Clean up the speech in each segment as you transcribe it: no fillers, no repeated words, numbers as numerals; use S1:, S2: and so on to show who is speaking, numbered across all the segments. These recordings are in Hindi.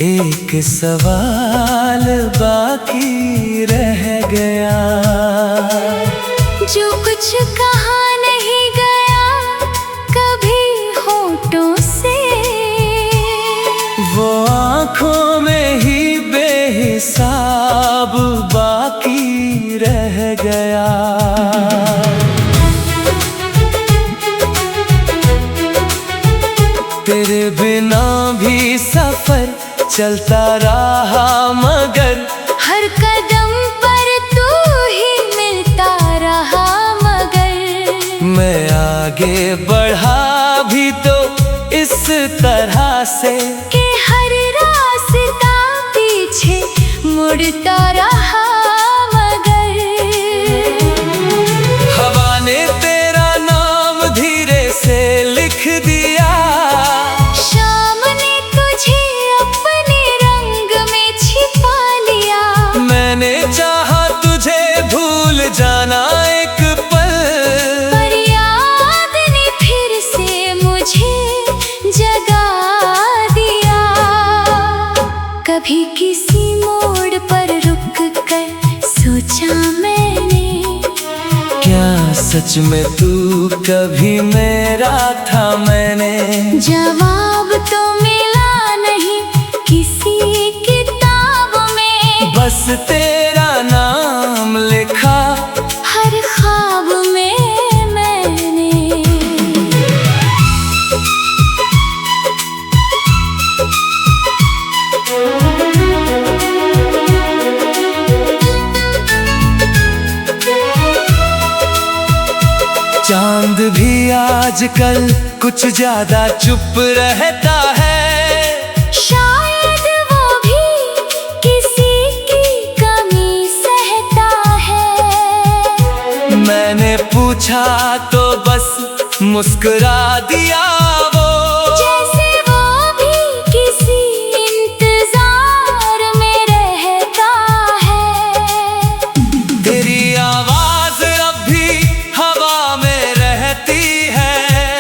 S1: एक सवाल बाकी रह गया।
S2: जो कुछ कहा नहीं गया कभी होठों से,
S1: वो आँखों में ही बेहिसाब बाकी रह गया। तेरे बिना भी सफर चलता रहा मगर
S2: हर कदम पर तू ही मिलता रहा मगर
S1: मैं आगे बढ़ा भी तो इस तरह से
S2: कि हर रास्ता पीछे मुड़ता रहा मगर
S1: हवा ने तेरा नाम धीरे से लिख दिया।
S2: शाम ने तुझे अपने रंग में छिपा लिया।
S1: मैंने चाहा तुझे भूल जाना एक पल,
S2: पर याद ने फिर से मुझे जगा दिया। कभी किसी मोड़ पर रुक कर सोचा मैंने,
S1: क्या सच में तू कभी मेरा था मैंने।
S2: जवाब तो मिला नहीं किसी किताब में,
S1: बस तेरा नाम लिखा
S2: हर ख्वाब में मैंने।
S1: चांद भी आजकल कुछ ज्यादा चुप रहता है।
S2: शायद वो भी किसी की कमी सहता है।
S1: मैंने पूछा तो बस मुस्कुरा दिया वो,
S2: जैसे वो भी किसी इंतजार में रहता है।
S1: तेरी आवाज अब भी हवा में रहती है।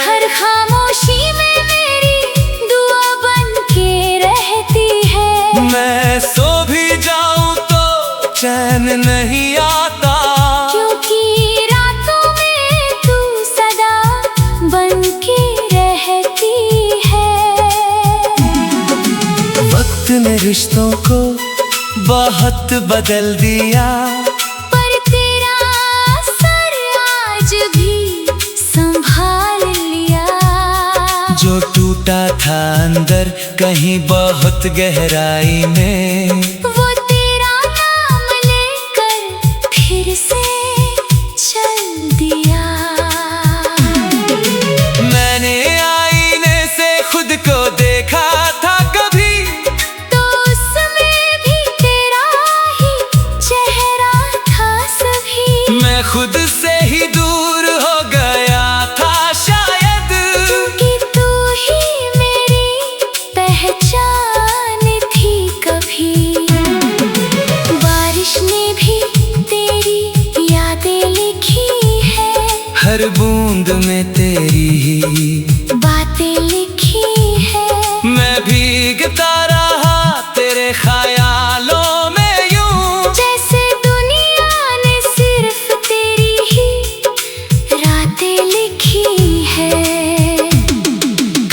S2: हर खामोशी में मेरी दुआ बन के रहती है।
S1: मैं सो भी जाऊं तो चैन नहीं आता,
S2: क्योंकि रातों में तू सदा बन के रहती है।
S1: वक्त ने रिश्तों को बहुत बदल दिया,
S2: पर तेरा असर आज भी संभाल लिया।
S1: जो टूटा था अंदर कहीं बहुत गहराई में,
S2: वो तेरा नाम लेकर फिर से चल दिया।
S1: मैंने आईने से खुद को देखा था कभी,
S2: तो उसमें भी तेरा ही चेहरा था सभी।
S1: मैं खुद से ही दूर हो गया था शायद,
S2: कि तू ही मेरी पहचान थी कभी। बारिश ने भी तेरी यादें लिखी है,
S1: हर बूंद में तेरी ही
S2: बातें लिखी है।
S1: मैं भीगता रहा तेरे ख्यालों में यूं,
S2: जैसे दुनिया ने सिर्फ तेरी ही रातें लिखी है।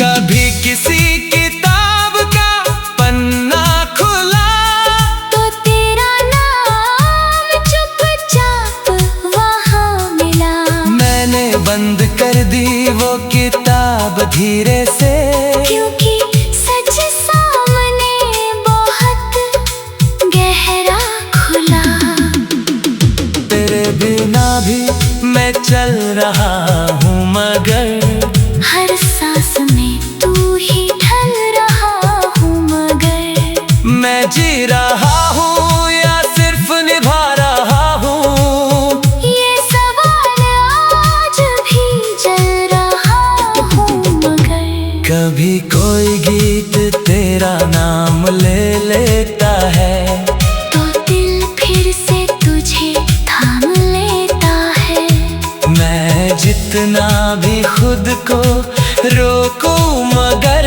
S1: कभी किसी किताब का पन्ना खुला
S2: तो तेरा नाम चुपचाप वहाँ मिला।
S1: मैंने बंद कर दी वो किताब धीरे से,
S2: क्योंकि सच सामने बहुत गहरा खुला।
S1: तेरे बिना भी मैं चल रहा हूँ मगर
S2: हर सांस में तू ही ढल रहा हूँ मगर
S1: मैं जी रहा हूँ या सिर्फ निभा रहा हूँ।
S2: ये सवाल आज भी जल रहा हूँ मगर
S1: कभी कोई गीत तेरा नाम ले लेता है,
S2: तो दिल फिर से तुझे थाम लेता है।
S1: मैं जितना भी खुद को रोकूं मगर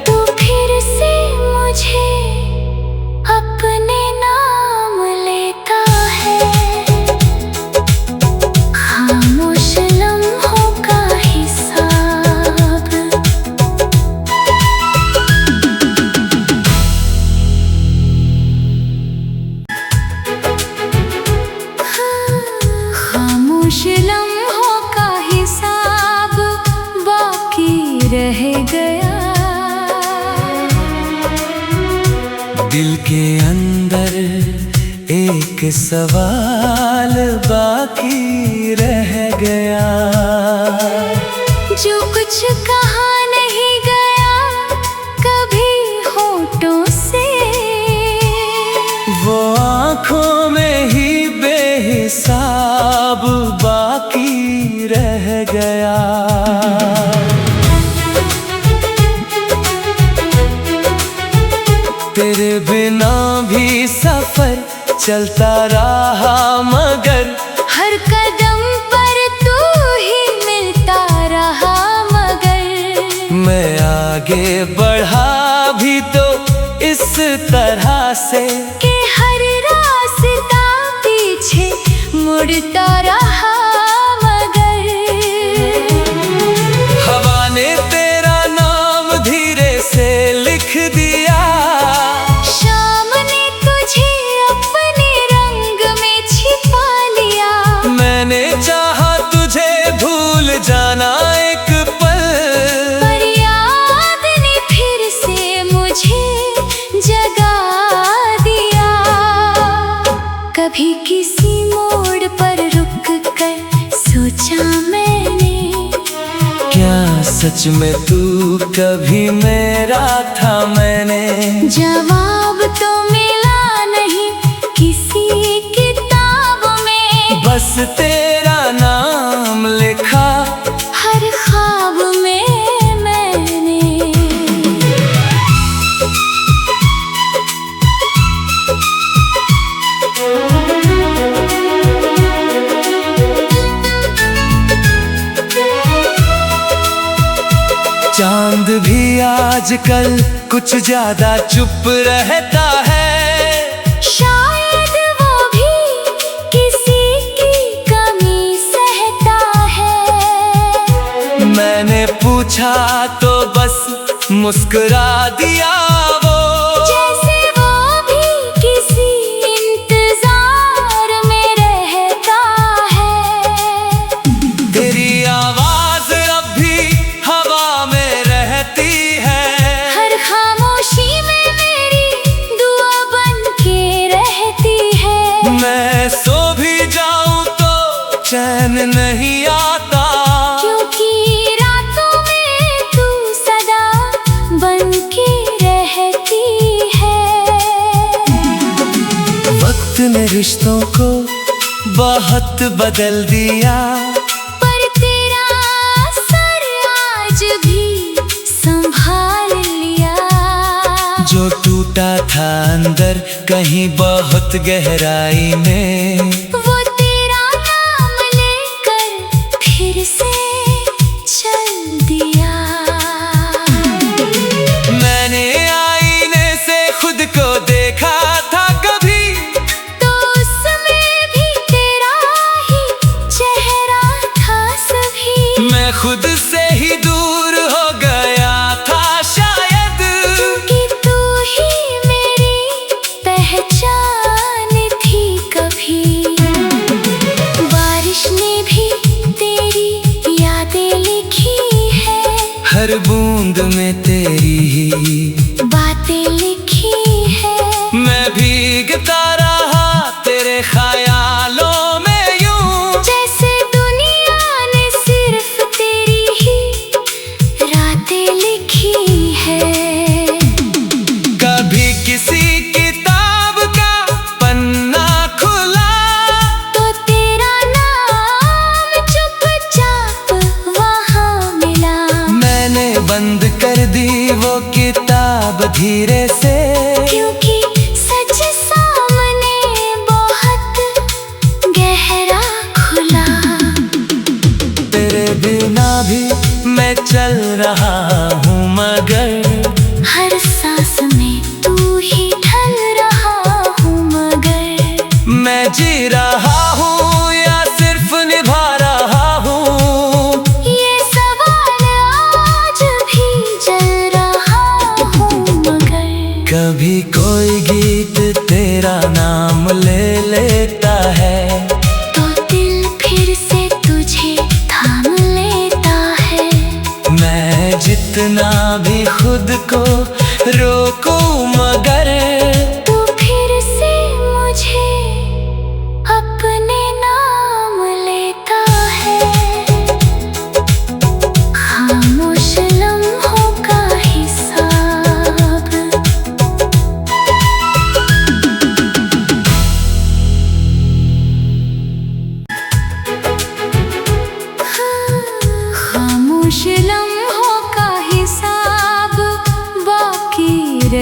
S2: तू फिर से मुझे
S1: दिल के अंदर एक सवाल बाकी रह गया,
S2: जो कुछ कहा नहीं गया कभी होठों से,
S1: वो आँखों में ही बेहिसाब बाकी रह गया। तेरे बिना भी सफर चलता रहा, मगर
S2: हर कदम पर तू ही मिलता रहा, मगर
S1: मैं आगे बढ़ा भी तो इस तरह से
S2: कि हर रास्ता पीछे मुड़ता रहा, मगर
S1: हवा ने तेरा नाम धीरे से लिख दिया,
S2: शाम ने तुझे अपने रंग में छिपा लिया।
S1: मैंने चाहा तुझे भूल जाना एक पल,
S2: पर याद ने फिर से मुझे जगा दिया। कभी किसी मोड़ पर रुक कर सोचा मैंने,
S1: क्या सच में तू कभी मेरा था? मैंने
S2: जवाब तो मिला नहीं किसी किताब में,
S1: बस तेरा नाम लिखा
S2: हर ख्वाब में मैंने।
S1: चांद भी आजकल कुछ ज्यादा चुप रहता है,
S2: शायद वो भी किसी की कमी सहता है।
S1: मैंने पूछा तो बस मुस्कुरा दिया वो,
S2: जैसे वो भी किसी इंतजार में रहता है।
S1: तेरी आवाज अब भी हवा में रहती है,
S2: हर खामोशी में मेरी दुआ बन के रहती है।
S1: मैं सो भी जाऊं तो चैन नहीं आता,
S2: क्योंकि रातों में तू सदा बन के रहती है।
S1: वक्त ने रिश्तों को बहुत बदल दिया,
S2: पर तेरा असर आज भी संभाल लिया।
S1: जो टूटा था अंदर कहीं बहुत गहराई में,
S2: वो तेरा नाम लेकर फिर से चल दिया।
S1: मैंने आईने से खुद को देखा था कभी,
S2: तो उसमें भी तेरा ही चेहरा था सभी।
S1: मैं खुद से ही दूर हो गया था शायद,
S2: कि तू ही मेरी पहचान थी कभी। बारिश ने भी तेरी यादें लिखी है,
S1: हर बूंद में तेरी ही
S2: बातें लिखी है।
S1: मैं भीगता रहा तेरे ख्यालों में यूं,
S2: जैसे दुनिया ने सिर्फ तेरी ही रातें लिखी है।
S1: कभी किसी किताब का पन्ना खुला,
S2: तो तेरा नाम चुपचाप वहाँ मिला।
S1: मैंने बंद कर दी वो किताब धीरे से,
S2: क्योंकि सच सामने बहुत गहरा खुला।
S1: तेरे बिना भी मैं चल रहा हूँ, मगर
S2: हर सांस में तू ही ढल रहा हूँ, मगर
S1: मैं जी रहा हूँ या सिर्फ निभा रहा हूँ,
S2: ये सवाल आज भी जल रहा हूँ, मगर
S1: कभी कोई गीत तेरा नाम ले लेता है,
S2: तो दिल फिर से तुझे थाम लेता है।
S1: मैं जितना भी खुद को रोकूं मगर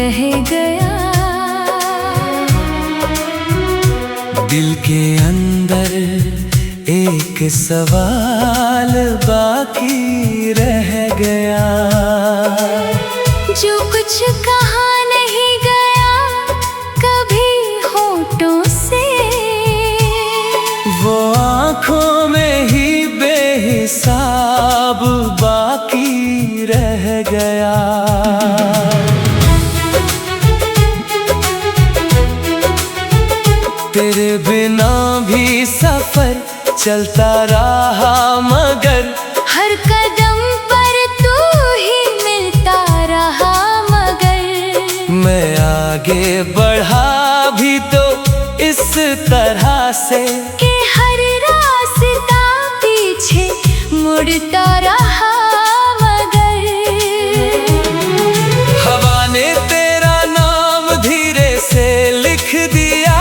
S2: रह गया।
S1: दिल के अंदर एक सवाल बाकी रह गया।
S2: जो कुछ कहा नहीं गया कभी होठों से,
S1: वो आँखों में ही बेहिसाब बाकी रह गया। तेरे बिना भी सफर चलता रहा, मगर
S2: हर कदम पर तू ही मिलता रहा। मगर
S1: मैं आगे बढ़ा भी तो इस तरह से
S2: कि हर रास्ता पीछे मुड़ता रहा। मगर
S1: हवा ने तेरा नाम धीरे से लिख दिया।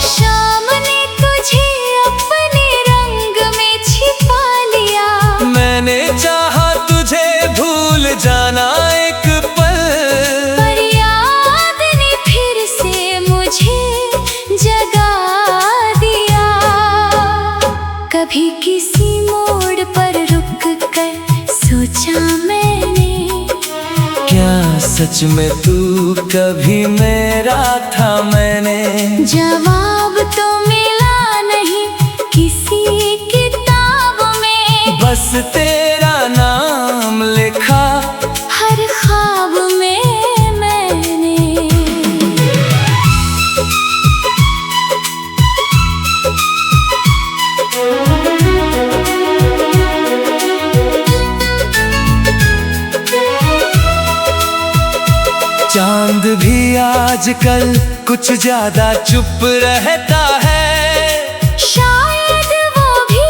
S2: शाम ने तुझे अपने रंग में छिपा लिया।
S1: मैंने चाहा तुझे भूल जाना एक पल,
S2: पर याद ने फिर से मुझे जगा दिया। कभी किसी मोड़ पर रुक कर सोचा मैंने,
S1: क्या सच में तू कभी मेरा था। मैंने
S2: जवाब तो मिला नहीं किसी किताब में,
S1: बस तेरा नाम लिखा
S2: हर ख्वाब में मैंने।
S1: चांद भी आजकल कुछ ज्यादा चुप रहता है।
S2: शायद वो भी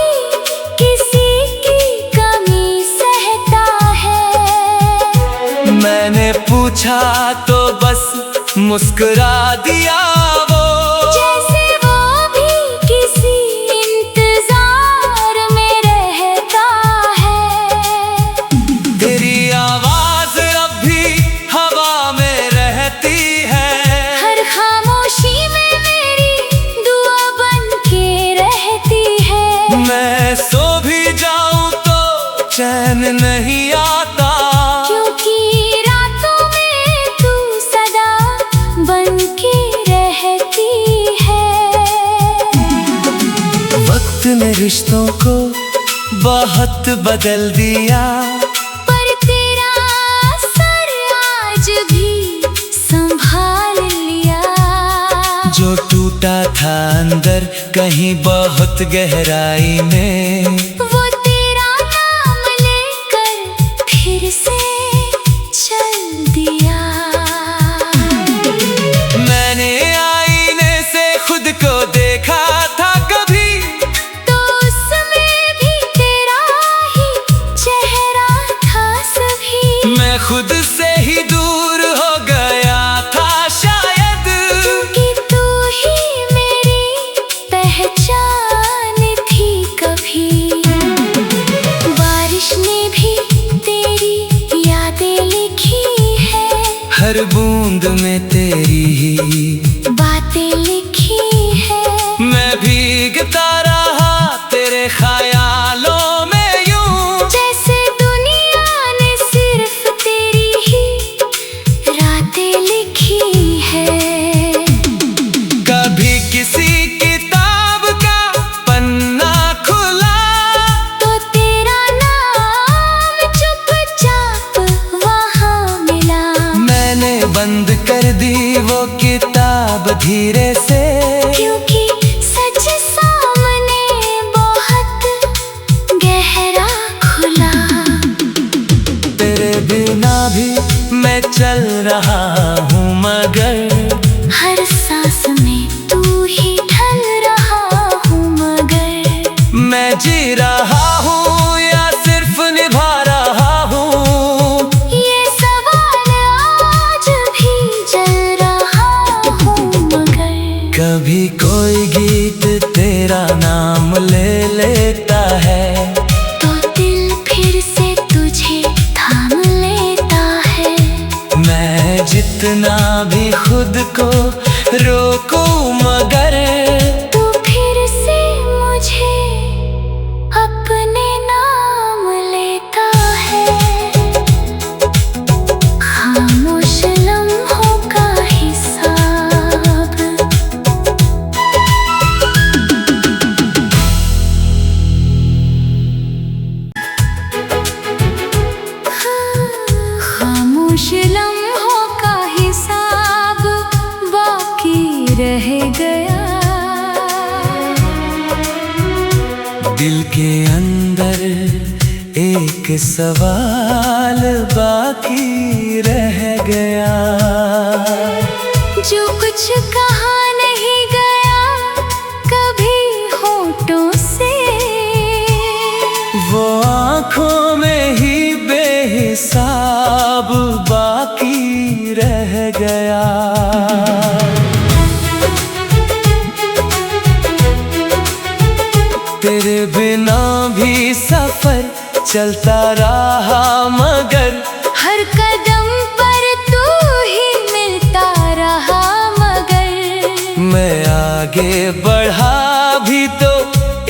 S2: किसी की कमी सहता है।
S1: मैंने पूछा तो बस मुस्कुरा दिया वो,
S2: जैसे वो भी किसी इंतजार में रहता है।
S1: तेरी आवाज अब भी हवा में रहती है।
S2: हर खामोशी में मेरी दुआ बन के रहती है।
S1: मैं सो भी जाऊं तो चैन नहीं आता,
S2: क्योंकि रातों में तू सदा बन के रहती है।
S1: वक्त ने रिश्तों को बहुत बदल दिया,
S2: पर तेरा असर आज भी संभाल लिया।
S1: जो टूटा था अंदर कहीं बहुत गहराई में,
S2: वो तेरा नाम लेकर फिर से चल दिया।
S1: मैंने आईने से खुद को देखा था कभी,
S2: तो उसमें भी तेरा ही चेहरा था सभी।
S1: मैं खुद से ही दूर हो गया था शायद,
S2: कि तू ही मेरी पहचान थी कभी। बारिश ने भी तेरी यादें लिखी है,
S1: हर बूंद में तेरी ही
S2: बातें लिखी है।
S1: मैं भीगता रहा तेरे ख्यालों में यूं,
S2: जैसे दुनिया ने सिर्फ तेरी ही रातें लिखी है।
S1: कभी किसी किताब का पन्ना खुला
S2: तो तेरा नाम चुपचाप वहाँ मिला।
S1: मैंने बंद कर दी वो किताब धीरे से,
S2: क्योंकि सच सामने बहुत गहरा खुला।
S1: तेरे बिना भी मैं चल रहा हूँ, मगर
S2: हर सांस में तू ही ढल रहा हूँ। मगर
S1: मैं जी रहा हूँ या सिर्फ निभा रहा हूँ,
S2: ये सवाल आज भी जल रहा हूँ। मगर
S1: कभी कोई गीत तेरा नाम ले लेता है,
S2: तो दिल फिर से तुझे थाम लेता है।
S1: मैं जितना कितना भी खुद को रोकूं मगर
S2: तू फिर से मुझे अपने नाम लेता है। खामोश लम्हों का हिसाब खामोश लम्हों का हिसाब बाकी रह गया।
S1: दिल के अंदर एक सवाल बाकी रह गया।
S2: जो कुछ कहा नहीं गया कभी होठों से,
S1: वो आँखों में ही बेहिसाब बाकी रह गया। तेरे बिना भी सफर चलता रहा मगर
S2: हर कदम पर तू ही मिलता रहा मगर
S1: मैं आगे बढ़ा भी तो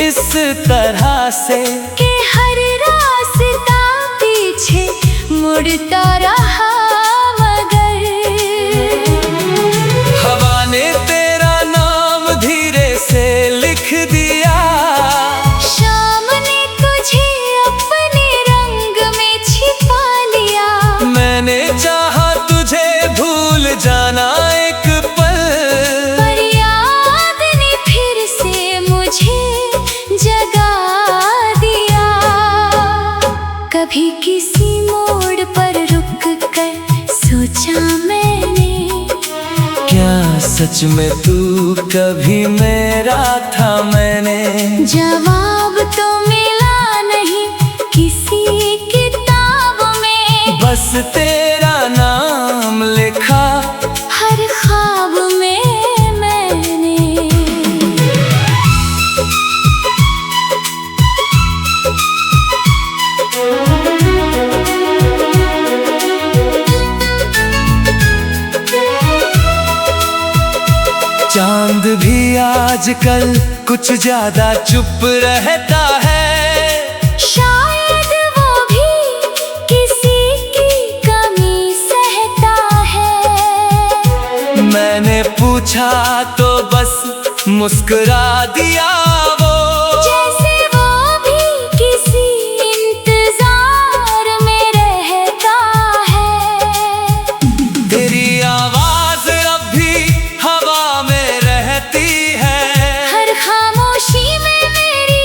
S1: इस तरह से
S2: कि हर रास्ता पीछे मुड़ता रहा मगर
S1: हवा ने तेरा नाम धीरे से लिख दिया।
S2: शाम ने तुझे अपने रंग में छिपा लिया।
S1: मैंने चाहा तुझे भूल जाना एक पल,
S2: पर याद ने फिर से मुझे जगा दिया। कभी किसी मोड़ पर रुक कर सोचा मैंने,
S1: क्या सच में तू कभी मेरा था मैंने।
S2: जवाब तो मिला नहीं किसी किताब में,
S1: बस तेरा नाम लिखा
S2: हर ख्वाब में मैंने।
S1: चांद भी आजकल कुछ ज्यादा चुप रहता है।
S2: शायद वो भी किसी की कमी सहता है।
S1: मैंने पूछा तो बस मुस्कुरा दिया वो,
S2: जैसे वो भी किसी इंतजार में रहता है।
S1: तेरी आवाज अब भी हवा में रहती है।
S2: हर खामोशी में मेरी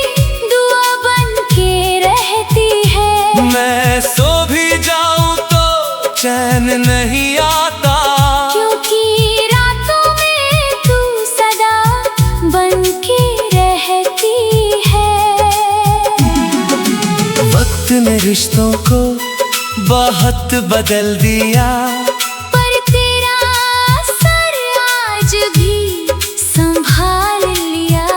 S2: दुआ बन के रहती है।
S1: मैं सो भी जाऊं तो चैन नहीं आता,
S2: क्योंकि रातों में तू सदा बन के रहती है।
S1: वक्त ने रिश्तों को बहुत बदल दिया,
S2: पर तेरा असर आज भी संभाल लिया।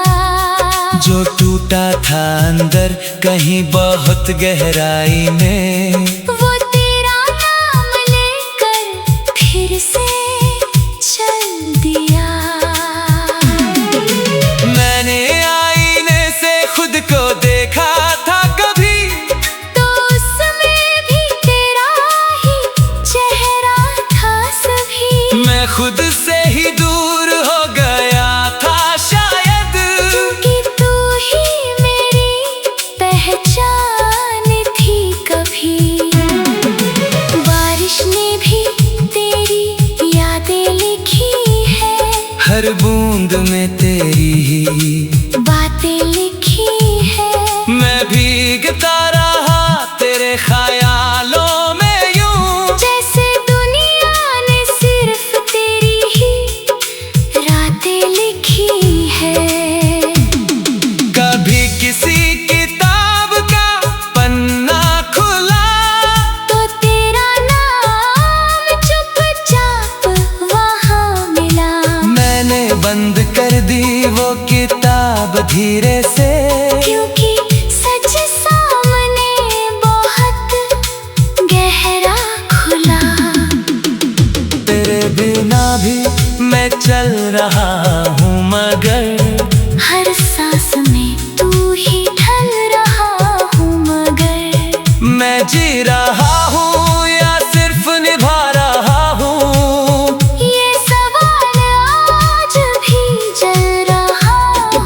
S1: जो टूटा था अंदर कहीं बहुत गहराई में,
S2: वो तेरा नाम लेकर फिर से चल दिया।
S1: मैंने आईने से खुद को देखा था कभी,
S2: तो उसमें भी तेरा ही चेहरा था सभी।
S1: मैं खुद से ही दूर हो गया था शायद,
S2: कि तू ही मेरी पहचान थी कभी। बारिश ने भी तेरी यादें लिखी है,
S1: हर बूंद में तेरी ही
S2: बातें लिखी है।
S1: मैं भीगता रहा तेरे ख्यालों में यूं,
S2: जैसे दुनिया ने सिर्फ तेरी ही रातें लिखी है।
S1: कभी किसी किताब का पन्ना खुला
S2: तो तेरा नाम चुपचाप वहाँ मिला।
S1: मैंने बंद कर दी वो किताब धीरे से,
S2: क्योंकि सच सामने बहुत गहरा खुला।
S1: तेरे भी मैं चल रहा हूँ मगर
S2: हर सांस में तू ही ढल रहा हूँ मगर
S1: मैं जी रहा हूँ या सिर्फ निभा रहा हूँ,
S2: ये सवाल आज भी जल रहा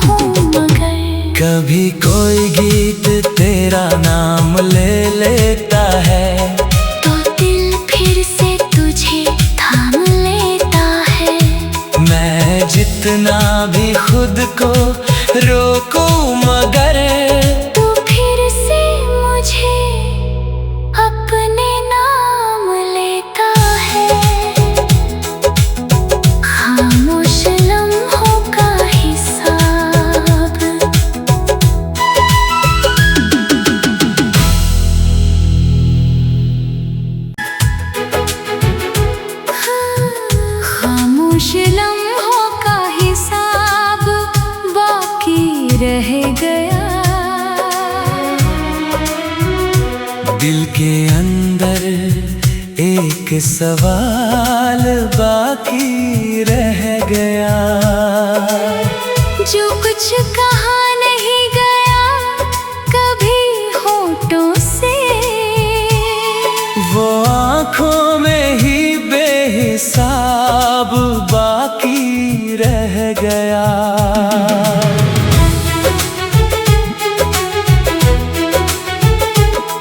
S2: हूँ मगर
S1: कभी कोई गीत तेरा नाम ले लेता है
S2: तो दिल फिर से तुझे थाम लेता है।
S1: मैं जितना भी खुद को रोकूं मगर
S2: तू फिर से मुझे अपने नाम लेता है। खामोश लम्हों का हिसाब खामोश लम्हों का हिसाब बाकी रह गया।
S1: दिल के अंदर एक सवाल बाकी रह गया।
S2: जो कुछ कहा नहीं गया कभी होठों से,
S1: वो आँखों में ही बेहिसाब बाकी रह गया।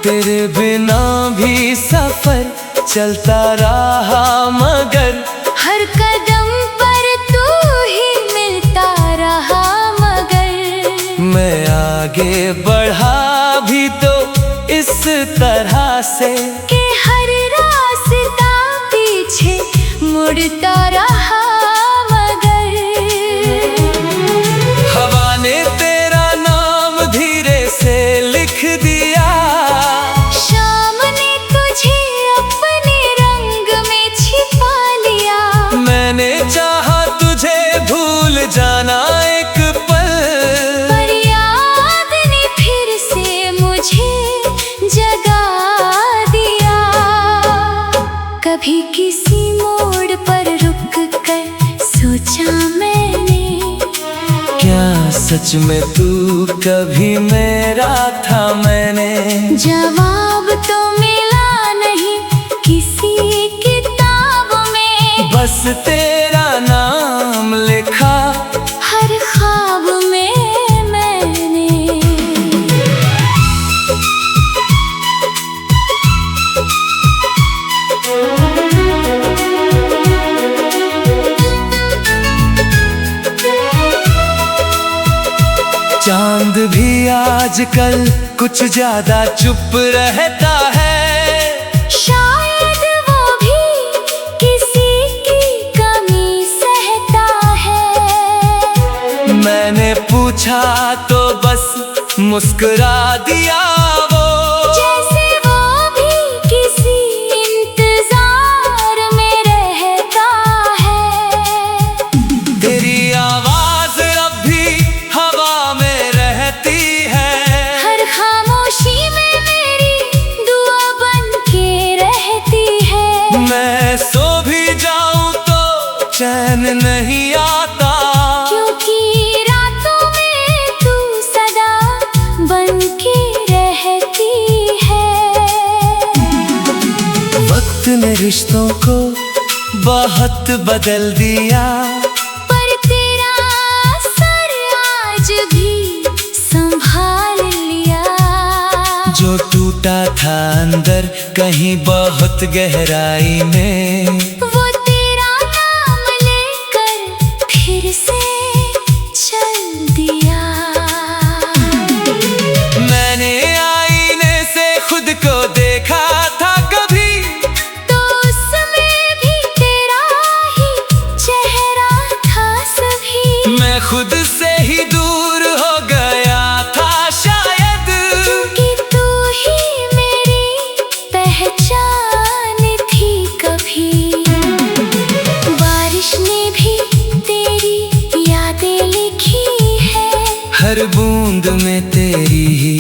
S1: तेरे बिना भी सफर चलता रहा मगर
S2: हर कदम पर तू ही मिलता रहा मगर
S1: मैं आगे बढ़ा भी तो इस तरह से
S2: कि हर रास्ता पीछे मुड़ता रहा मगर
S1: हवा ने तेरा नाम धीरे से लिख दिया।
S2: शाम ने तुझे अपने रंग में छिपा लिया।
S1: मैंने चाहा तुझे भूल जाना एक पल,
S2: पर याद ने फिर से मुझे जगा दिया। कभी किसी मोड़ पर रुक कर सोचा मैंने,
S1: क्या सच में तू कभी मेरा था मैंने।
S2: जवाब तो मिला नहीं किसी किताब में,
S1: बस तेरा नाम लिखा
S2: हर ख्वाब में मैंने।
S1: चांद भी आजकल कुछ ज्यादा चुप रहता है।
S2: शायद वो भी किसी की कमी सहता है।
S1: मैंने पूछा तो बस मुस्कुरा दिया वो,
S2: जैसे वो भी किसी इंतजार में रहता है।
S1: तेरी आवाज अब भी हवा में रहती है।
S2: हर खामोशी में मेरी दुआ बन के रहती है।
S1: मैं सो भी जाऊं तो चैन नहीं आता,
S2: क्योंकि रातों में तू सदा बन के रहती है।
S1: वक्त ने रिश्तों को बहुत बदल दिया,
S2: पर तेरा असर आज भी संभाल लिया।
S1: जो टूटा था अंदर कहीं बहुत गहराई में,
S2: वो तेरा नाम लेकर फिर से चल दिया।
S1: मैंने आईने से खुद को देखा था कभी,
S2: तो उसमें भी तेरा ही चेहरा था सभी।
S1: मैं खुद से ही दूर हो गया था शायद,
S2: कि तू ही मेरी पहचान थी कभी। बारिश ने भी तेरी यादें लिखी है,
S1: हर बूंद में तेरी ही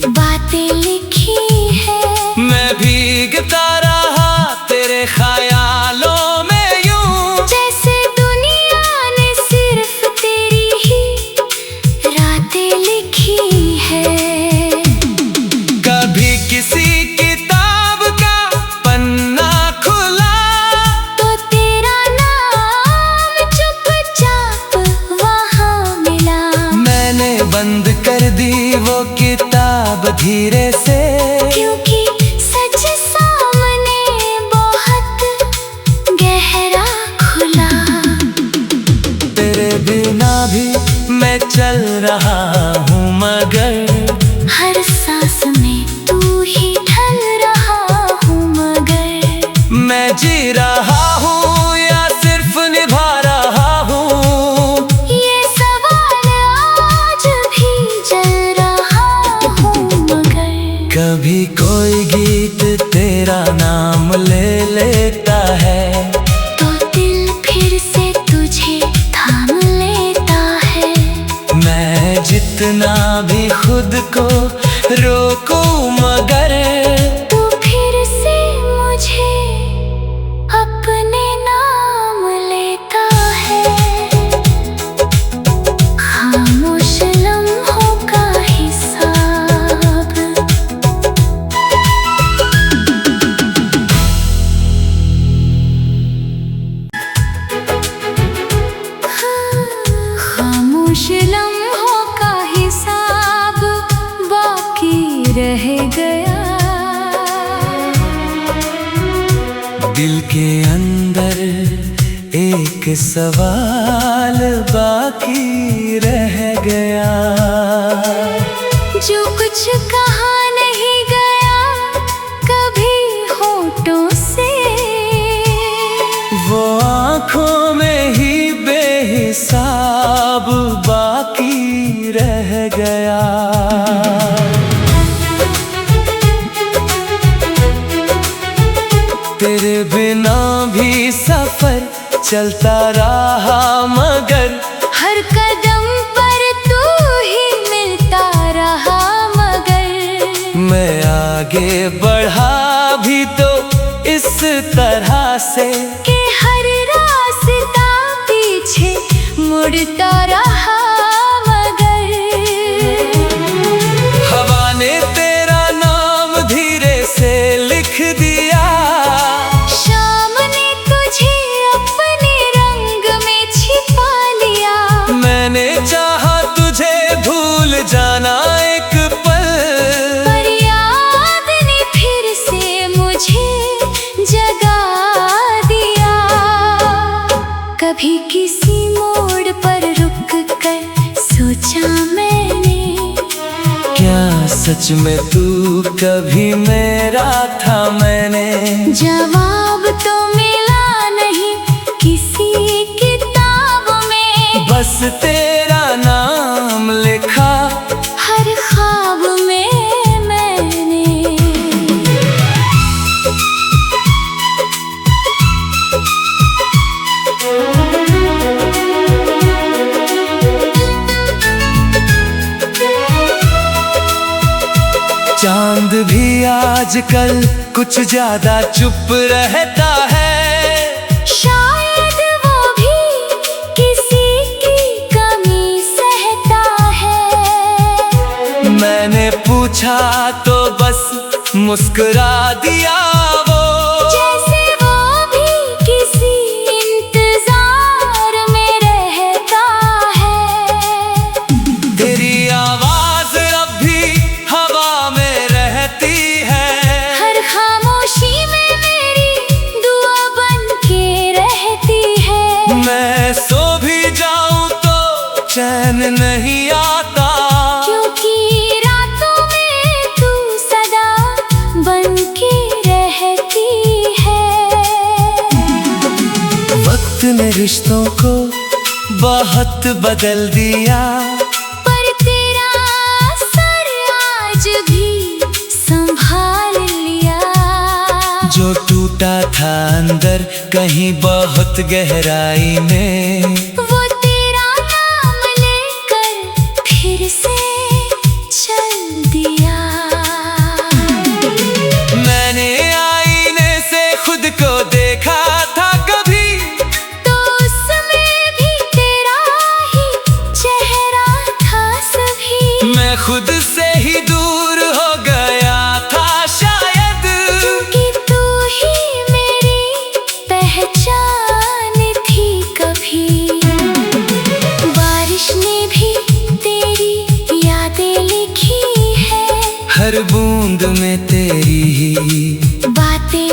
S2: बातें लिखी है।
S1: मैं भीगता रहा तेरे ख्यालों में यूं,
S2: जैसे
S1: धीरे से,
S2: क्योंकि सच सामने बहुत गहरा खुला।
S1: तेरे बिना भी मैं चल रहा हूँ मगर
S2: हर सांस में तू ही ढल रहा हूँ मगर
S1: मैं जी रहा हूँ या सिर्फ निभा रहा हूँ,
S2: ये सवाल आज भी जल रहा हूँ मगर
S1: कभी कोई गीत तेरा नाम ले लेता है
S2: तो दिल फिर से तुझे थाम लेता है।
S1: मैं जितना भी खुद को रोकूं मगर
S2: तू फिर से मुझे अपने नाम लेता है। खामोश लम्हों का हिसाब, खामोश लम्हों का हिसाब बाकी रह गया।
S1: दिल के अंदर एक सवाल बाकी रह गया।
S2: जो कुछ कहा नहीं गया कभी होठों से,
S1: वो आँखों में ही बेहिसाब बाकी रह गया। तेरे बिना भी सफर चलता रहा मगर
S2: हर कदम पर तू ही मिलता रहा मगर
S1: मैं आगे बढ़ा भी तो इस तरह से
S2: कि हर रास्ता पीछे मुड़ता रहा मगर
S1: हवा ने तेरा नाम धीरे से लिख दिया।
S2: शाम ने तुझे अपने रंग में छिपा लिया।
S1: मैंने चाहा तुझे भूल जाना एक पल,
S2: पर याद ने फिर से मुझे जगा दिया। कभी किसी मोड़ पर रुक कर सोचा मैंने,
S1: क्या सच में तू कभी मेरा था मैंने।
S2: जवाब तो मिला नहीं किसी किताब में,
S1: बस तेरा नाम लिखा
S2: हर ख्वाब में मैंने।
S1: चांद भी आजकल कुछ ज्यादा चुप रहता है।
S2: शायद वो भी किसी की कमी सहता है।
S1: मैंने पूछा तो बस मुस्कुरा दिया वो,
S2: जैसे वो भी किसी इंतजार में रहता है।
S1: तेरी आवाज अब भी हवा में रहती है।
S2: हर खामोशी में मेरी दुआ बन के रहती है।
S1: मैं सो भी जाऊं तो चैन नहीं आता,
S2: क्योंकि रातों में तू सदा बन के रहती है।
S1: वक्त ने रिश्तों को बहुत बदल दिया,
S2: पर तेरा असर आज भी संभाल लिया।
S1: जो टूटा था अंदर कहीं बहुत गहराई में,
S2: वो तेरा नाम लेकर फिर से चल दिया।
S1: मैंने आईने से खुद को देखा था कभी,
S2: तो उसमें भी तेरा ही चेहरा था सभी।
S1: मैं खुद से ही दूर हो गया था शायद,
S2: कि तू ही मेरी पहचान थी कभी।
S1: में तेरी ही
S2: बातें